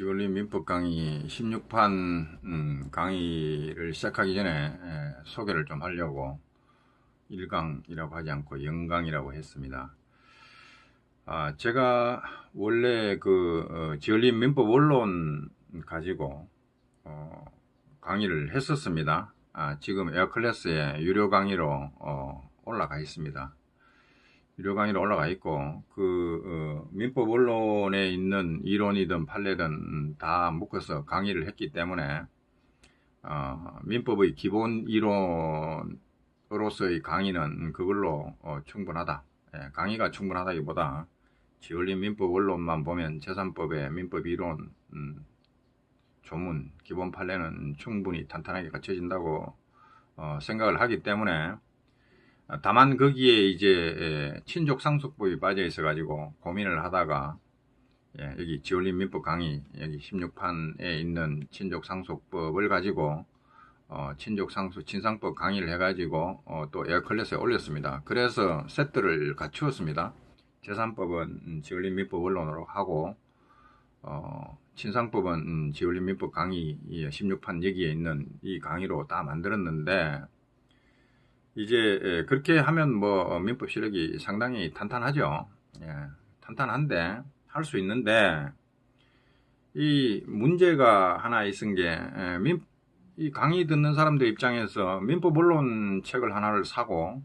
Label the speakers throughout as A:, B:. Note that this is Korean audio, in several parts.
A: 지올린 민법 강의 16판 강의를 시작하기 전에 소개를 좀 하려고 1강이라고 하지 않고 영강이라고 했습니다. 제가 원래 지올린 민법 원론 가지고 강의를 했었습니다. 지금 에어클래스에 유료 강의로 올라가 있습니다. 유료 강의로 올라가 있고 민법 원론에 있는 이론이든 판례든 다 묶어서 강의를 했기 때문에 민법의 기본 이론으로서의 강의는 그걸로 충분하다. 강의가 충분하다기보다 지올린 민법 원론만 보면 재산법의 민법 이론 조문 기본 판례는 충분히 탄탄하게 갖춰진다고 생각을 하기 때문에, 다만 거기에 이제 친족상속법이 빠져 있어 가지고 고민을 하다가 여기 지올린 민법 강의 여기 16판에 있는 친족상속법을 가지고 친상법 강의를 해 가지고 또 에어클래스에 올렸습니다. 그래서 세트를 갖추었습니다. 재산법은 지올린 민법 원론으로 하고 친상법은 지올린 민법 강의 16판 여기에 있는 이 강의로 다 만들었는데, 이제 그렇게 하면 민법 실력이 상당히 탄탄하죠. 탄탄한데 할 수 있는데, 이 문제가 하나 있은 게 이 강의 듣는 사람들 입장에서 민법 원론 책을 하나를 사고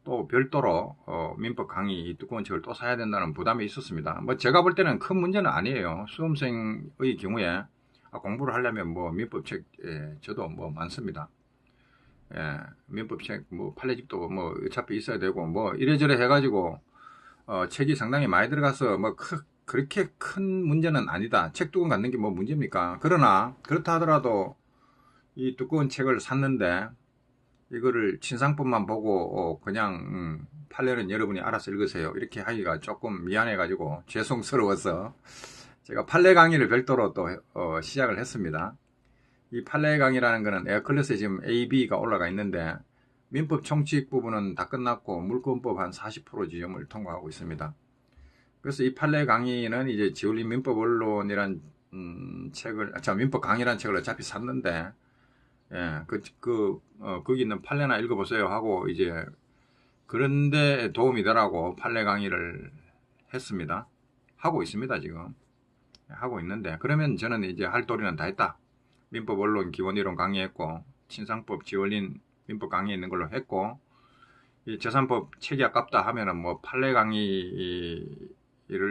A: 또 별도로 민법 강의 두꺼운 책을 또 사야 된다는 부담이 있었습니다. 제가 볼 때는 큰 문제는 아니에요. 수험생의 경우에 공부를 하려면 민법 책 저도 많습니다. 민법책 판례집도 어차피 있어야 되고 이래저래 해가지고 책이 상당히 많이 들어가서 그렇게 큰 문제는 아니다. 책 두권 갖는 게 문제입니까? 그러나 그렇다 하더라도 이 두꺼운 책을 샀는데 이거를 친상법만 보고 그냥 판례는 여러분이 알아서 읽으세요 이렇게 하기가 조금 미안해 가지고 죄송스러워서 제가 판례 강의를 별도로 또 시작을 했습니다. 이 판례 강의라는 거는 에어클래스에 지금 A, B가 올라가 있는데, 민법 총칙 부분은 다 끝났고 물권법 한 40% 지점을 통과하고 있습니다. 그래서 이 판례 강의는 이제 지올린 민법 원론이란 민법 강의라는 책을 어차피 샀는데, 거기 있는 판례나 읽어보세요 하고 이제 그런데 도움이 되라고 판례 강의를 했습니다. 하고 있습니다. 지금 하고 있는데, 그러면 저는 이제 할 도리는 다 했다. 민법 원론 기본 이론 강의했고, 친상법 지올린 민법 강의 있는 걸로 했고, 이 재산법 책이 아깝다 하면은 판례 강의를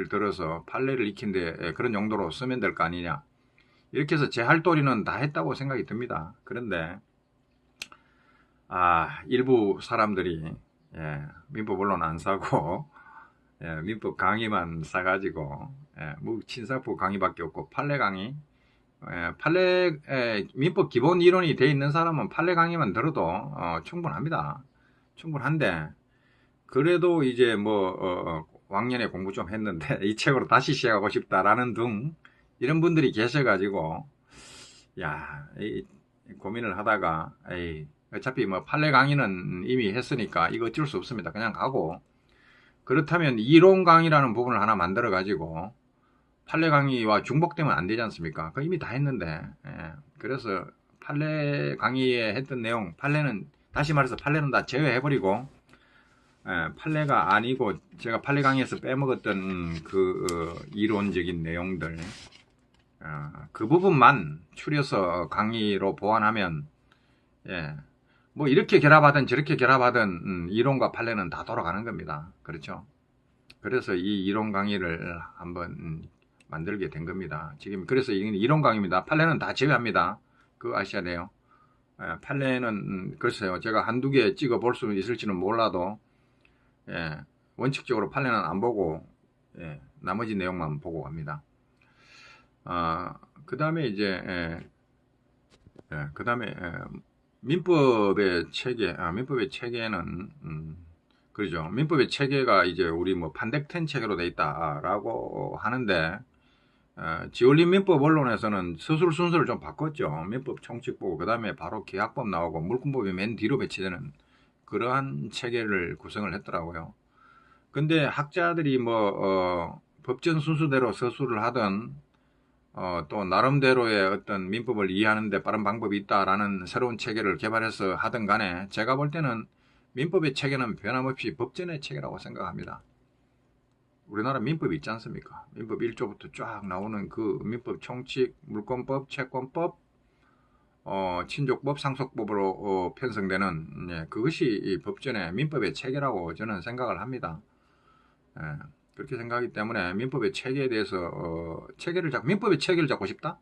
A: 들어서 판례를 익힌데 그런 용도로 쓰면 될 거 아니냐. 이렇게 해서 제 할 도리는 다 했다고 생각이 듭니다. 그런데 일부 사람들이 민법 원론 안 사고 민법 강의만 사가지고 친상법 강의밖에 없고 판례 강의, 민법 기본 이론이 돼 있는 사람은 판례 강의만 들어도 충분합니다. 충분한데, 그래도 이제 왕년에 공부 좀 했는데 이 책으로 다시 시작하고 싶다라는 등 이런 분들이 계셔가지고 고민을 하다가 어차피 판례 강의는 이미 했으니까 이거 어쩔 수 없습니다. 그냥 가고, 그렇다면 이론 강의라는 부분을 하나 만들어 가지고 판례 강의와 중복되면 안 되지 않습니까? 그거 이미 다 했는데, 그래서 판례 강의에 했던 내용, 다시 말해서 판례는 다 제외해버리고, 판례가 아니고 제가 판례 강의에서 빼먹었던 이론적인 내용들, 그 부분만 추려서 강의로 보완하면, 이렇게 결합하든 저렇게 결합하든 이론과 판례는 다 돌아가는 겁니다. 그렇죠? 그래서 이 이론 강의를 한번 만들게 된 겁니다. 지금 그래서 이건 이론 강의입니다. 판례는 다 제외합니다. 그거 아셔야 돼요. 판례는 글쎄요, 제가 한두 개 찍어 볼 수 있을지는 몰라도 원칙적으로 판례는 안 보고 나머지 내용만 보고 갑니다. 그 다음에 이제 민법의 체계는 그러죠. 민법의 체계가 이제 우리 판택된 체계로 돼 있다라고 하는데, 지올린 민법 원론에서는 서술 순서를 좀 바꿨죠. 민법 총칙 보고 그 다음에 바로 계약법 나오고 물권법이 맨 뒤로 배치되는 그러한 체계를 구성을 했더라고요. 근데 학자들이 법전 순서대로 서술을 하든 또 나름대로의 어떤 민법을 이해하는 데 빠른 방법이 있다라는 새로운 체계를 개발해서 하든 간에 제가 볼 때는 민법의 체계는 변함없이 법전의 체계라고 생각합니다. 우리나라 민법이 있지 않습니까? 민법 1조부터 쫙 나오는 그 민법 총칙, 물권법, 채권법, 친족법, 상속법으로 편성되는 그것이 이 법전의 민법의 체계라고 저는 생각을 합니다. 그렇게 생각하기 때문에 민법의 체계에 대해서 민법의 체계를 잡고 싶다?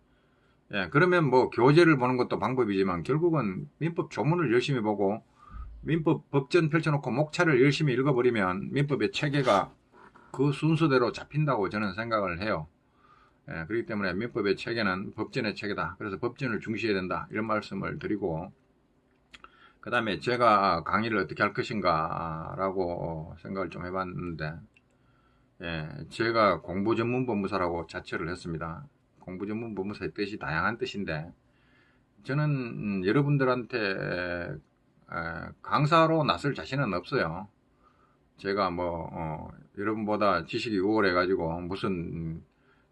A: 그러면 뭐 교재를 보는 것도 방법이지만 결국은 민법 조문을 열심히 보고 민법 법전 펼쳐놓고 목차를 열심히 읽어버리면 민법의 체계가 그 순서대로 잡힌다고 저는 생각을 해요. 그렇기 때문에 민법의 체계는 법전의 체계다. 그래서 법전을 중시해야 된다. 이런 말씀을 드리고 그 다음에 제가 강의를 어떻게 할 것인가 라고 생각을 좀 해봤는데 제가 공부전문법무사라고 자처를 했습니다. 공부전문법무사의 뜻이 다양한 뜻인데 저는 여러분들한테 강사로 나설 자신은 없어요. 제가 여러분보다 지식이 우월해가지고 무슨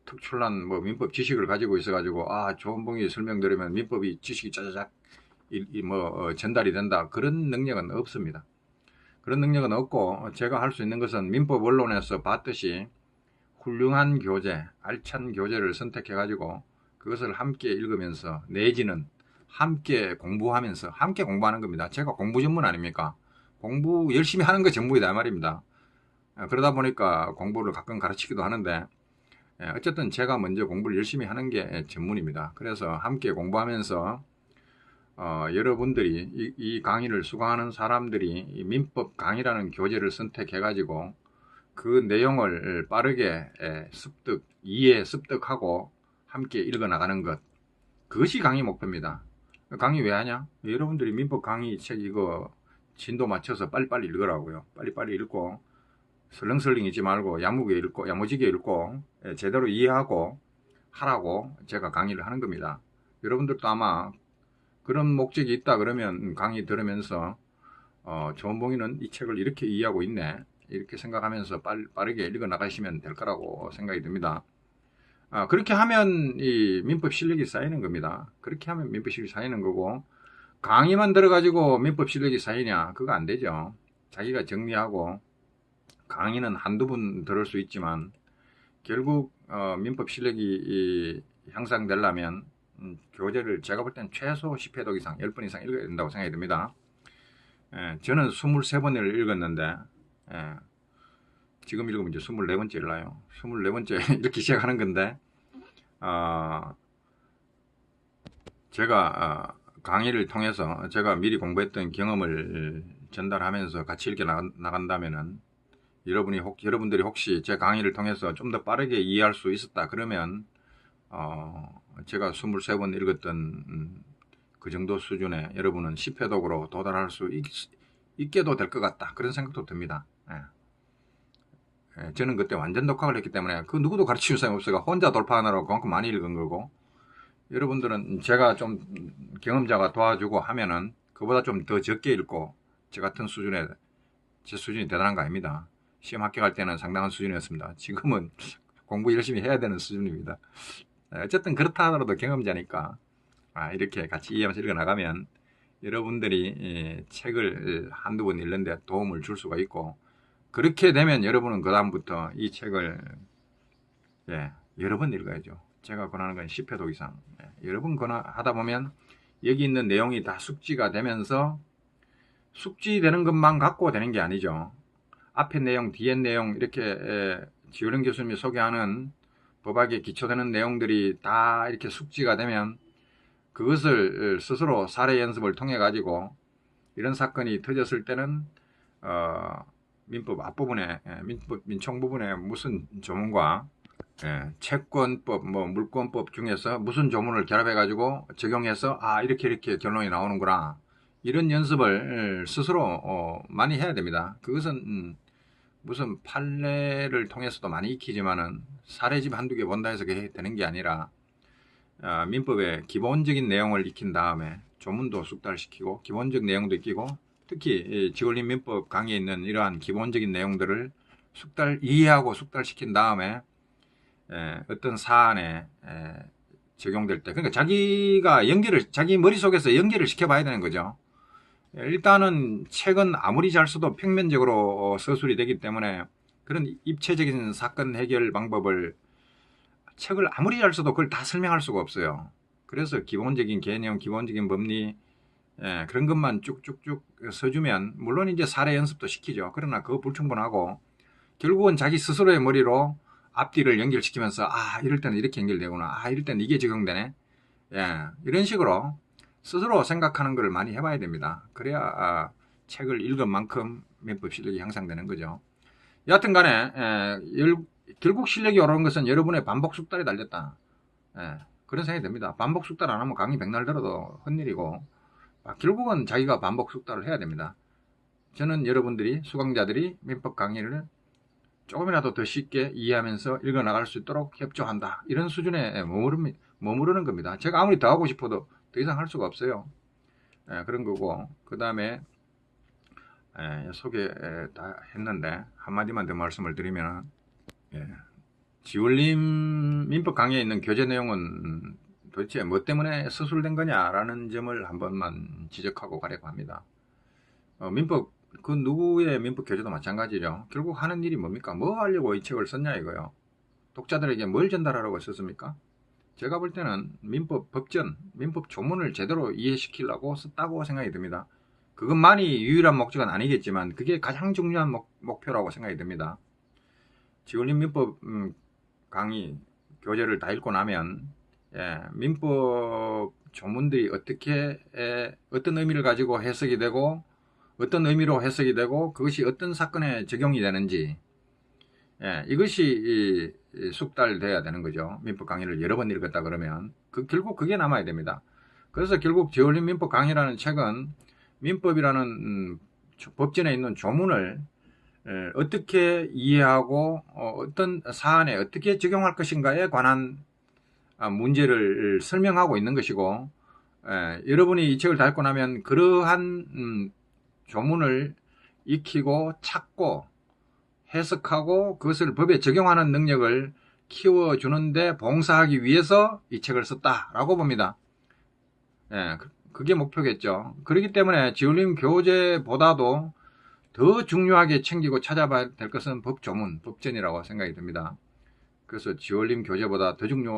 A: 특출난 민법 지식을 가지고 있어가지고 조은봉이 설명 들으면 민법이 지식이 짜자작 전달이 된다. 그런 능력은 없습니다. 그런 능력은 없고 제가 할 수 있는 것은 민법 원론에서 봤듯이 훌륭한 교재, 알찬 교재를 선택해가지고 그것을 함께 읽으면서 내지는 함께 공부하면서 함께 공부하는 겁니다. 제가 공부 전문 아닙니까? 공부 열심히 하는 거 전부이다 말입니다. 그러다 보니까 공부를 가끔 가르치기도 하는데 어쨌든 제가 먼저 공부를 열심히 하는 게 전문입니다. 그래서 함께 공부하면서 여러분들이 이 강의를 수강하는 사람들이 이 민법 강의라는 교재를 선택해가지고 그 내용을 빠르게 이해 습득하고 함께 읽어나가는 것, 그것이 강의 목표입니다. 강의 왜 하냐? 여러분들이 민법 강의 책 이거 진도 맞춰서 빨리빨리 읽으라고요. 빨리빨리 읽고 설렁설렁 잊지 말고 야무지게 읽고 제대로 이해하고 하라고 제가 강의를 하는 겁니다. 여러분들도 아마 그런 목적이 있다 그러면 강의 들으면서 조은봉이는 이 책을 이렇게 이해하고 있네 이렇게 생각하면서 빠르게 읽어 나가시면 될 거라고 생각이 듭니다. 그렇게 하면 이 민법 실력이 쌓이는 겁니다. 그렇게 하면 민법 실력이 쌓이는 거고 강의만 들어가지고 민법 실력이 쌓이냐? 그거 안 되죠. 자기가 정리하고 강의는 한두 번 들을 수 있지만 결국 민법 실력이 향상되려면 교재를 제가 볼 땐 최소 10회독 이상, 10번 이상 읽어야 된다고 생각이 듭니다. 저는 23번을 읽었는데 지금 읽으면 이제 24번째 일나요. 24번째 이렇게 시작하는 건데 제가 강의를 통해서 제가 미리 공부했던 경험을 전달하면서 같이 읽게 나간다면은 여러분들이 혹시 제 강의를 통해서 좀 더 빠르게 이해할 수 있었다 그러면 제가 23번 읽었던 그 정도 수준에 여러분은 10회독으로 도달할 수 있게도 될 것 같다 그런 생각도 듭니다. 저는 그때 완전 독학을 했기 때문에 그 누구도 가르치는 사람이 없어요. 혼자 돌파하느라고 그만큼 많이 읽은 거고 여러분들은 제가 좀 경험자가 도와주고 하면은 그보다 좀 더 적게 읽고 제 같은 수준에 제 수준이 대단한 거 아닙니다. 시험 합격할 때는 상당한 수준이었습니다. 지금은 공부 열심히 해야 되는 수준입니다. 어쨌든 그렇다 하더라도 경험자니까 이렇게 같이 이해하면서 읽어나가면 여러분들이 책을 한두 번 읽는데 도움을 줄 수가 있고 그렇게 되면 여러분은 그 다음부터 이 책을 여러 번 읽어야죠. 제가 권하는 건 10회독 이상 여러 번 하다 보면 여기 있는 내용이 다 숙지가 되면서 숙지되는 것만 갖고 되는 게 아니죠. 앞에 내용, 뒤에 내용 이렇게 지효령 교수님이 소개하는 법학에 기초되는 내용들이 다 이렇게 숙지가 되면 그것을 스스로 사례 연습을 통해 가지고 이런 사건이 터졌을 때는 민법 앞부분에 민총 부분에 무슨 조문과 채권법, 물권법 중에서 무슨 조문을 결합해 가지고 적용해서 이렇게 결론이 나오는구나 이런 연습을 스스로 많이 해야 됩니다. 그것은 무슨 판례를 통해서도 많이 익히지만은 사례집 한두 개 본다 해서 그게 되는 게 아니라 민법의 기본적인 내용을 익힌 다음에 조문도 숙달시키고 기본적 내용도 익히고 특히 지올린 민법 강의에 있는 이러한 기본적인 내용들을 이해하고 숙달시킨 다음에 어떤 사안에 적용될 때, 그러니까 자기가 자기 머릿속에서 연결을 시켜봐야 되는 거죠. 일단은 책은 아무리 잘 써도 평면적으로 서술이 되기 때문에 그런 입체적인 사건 해결 방법을 책을 아무리 잘 써도 그걸 다 설명할 수가 없어요. 그래서 기본적인 개념, 기본적인 법리 그런 것만 쭉쭉쭉 써주면 물론 이제 사례 연습도 시키죠. 그러나 그거 불충분하고 결국은 자기 스스로의 머리로 앞뒤를 연결시키면서 이럴 때는 이렇게 연결되구나. 이럴 때는 이게 적용되네. 이런 식으로 스스로 생각하는 걸 많이 해봐야 됩니다. 그래야 책을 읽은 만큼 민법 실력이 향상되는 거죠. 여하튼 간에 결국 실력이 오르는 것은 여러분의 반복 숙달에 달렸다. 그런 생각이 듭니다. 반복 숙달 안 하면 강의 백날 들어도 헛일이고 결국은 자기가 반복 숙달을 해야 됩니다. 저는 여러분들이 수강자들이 민법 강의를 조금이라도 더 쉽게 이해하면서 읽어나갈 수 있도록 협조한다. 이런 수준에 머무르는 겁니다. 제가 아무리 더 하고 싶어도 더 이상 할 수가 없어요. 그런 거고 그 다음에 소개 다 했는데 한마디만 더 말씀을 드리면 지울림 민법 강의에 있는 교재 내용은 도대체 뭐 때문에 서술된 거냐라는 점을 한 번만 지적하고 가려고 합니다. 민법 그 누구의 민법 교재도 마찬가지죠. 결국 하는 일이 뭡니까? 뭐 하려고 이 책을 썼냐 이거요. 독자들에게 뭘 전달하라고 썼습니까? 제가 볼 때는 민법 법전, 민법 조문을 제대로 이해시키려고 썼다고 생각이 듭니다. 그것만이 유일한 목적은 아니겠지만 그게 가장 중요한 목표라고 생각이 듭니다. 지울림 민법 강의 교재를 다 읽고 나면 민법 조문들이 어떤 의미를 가지고 해석이 되고 어떤 의미로 해석이 되고 그것이 어떤 사건에 적용이 되는지 이것이 숙달돼야 되는 거죠. 민법 강의를 여러 번 읽었다 그러면 결국 그게 남아야 됩니다. 그래서 결국 지울림 민법 강의라는 책은 민법이라는 법전에 있는 조문을 어떻게 이해하고 어떤 사안에 어떻게 적용할 것인가에 관한 문제를 설명하고 있는 것이고 여러분이 이 책을 다 읽고 나면 그러한 조문을 익히고 찾고 해석하고 그것을 법에 적용하는 능력을 키워주는데 봉사하기 위해서 이 책을 썼다라고 봅니다. 그게 목표겠죠. 그렇기 때문에 지울림 교재보다도 더 중요하게 챙기고 찾아봐야 될 것은 법조문, 법전이라고 생각이 듭니다. 그래서 지울림 교재보다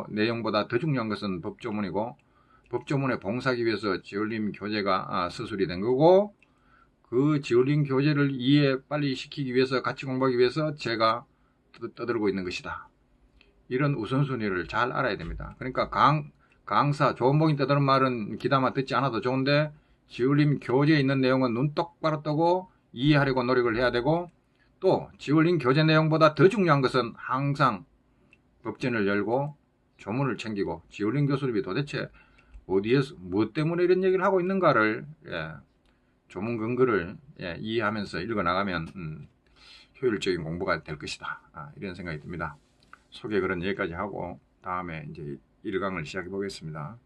A: 내용보다 더 중요한 것은 법조문이고 법조문에 봉사하기 위해서 지울림 교재가 서술이 된 거고 그 지울림 교재를 빨리 시키기 위해서 같이 공부하기 위해서 제가 떠들고 있는 것이다. 이런 우선순위를 잘 알아야 됩니다. 그러니까 강사, 조은봉이 떠드는 말은 귀담아 듣지 않아도 좋은데 지울림 교재에 있는 내용은 눈 똑바로 뜨고 이해하려고 노력을 해야 되고 또 지울림 교재 내용보다 더 중요한 것은 항상 법전을 열고 조문을 챙기고 지울림 교수님이 도대체 어디에서 뭐 때문에 이런 얘기를 하고 있는가를 조문 근거를 이해하면서 읽어나가면 효율적인 공부가 될 것이다. 이런 생각이 듭니다. 소개 글은 여기까지 하고 다음에 이제 1강을 시작해 보겠습니다.